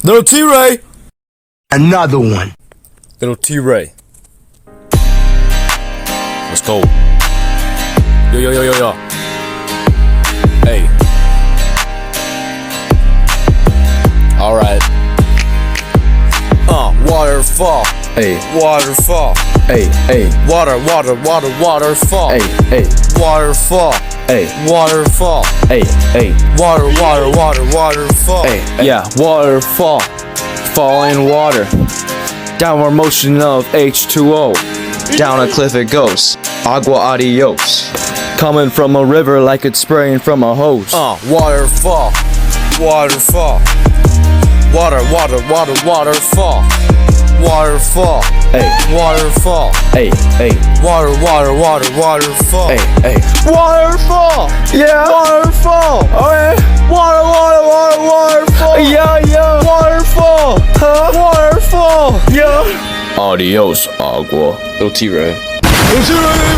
LilT-Ray. Another one. LilT-Ray. Let's go. Yo, yo, yo, yo, yo. Hey. Alright. Waterfall. Hey, Waterfall. hey, hey, Water, water, water, waterfall. hey, hey, Waterfall. hey, Waterfall. hey, hey, Water, water, water, waterfall. hey, yeah, waterfall, fall in water, downward motion of H2O, down a cliff it goes, agua adios, coming from a river like it's spraying from a hose. Waterfall. Waterfall. Water, water, water, waterfall. Waterfall. Hey, Waterfall. hey, hey, Water, water, water, waterfall. hey, hey, waterfall, yeah, waterfall, okay, water, water, water, waterfall, yeah, yeah, waterfall, huh, waterfall, yeah. Adios, agua. LilT-Ray. LilT-Ray.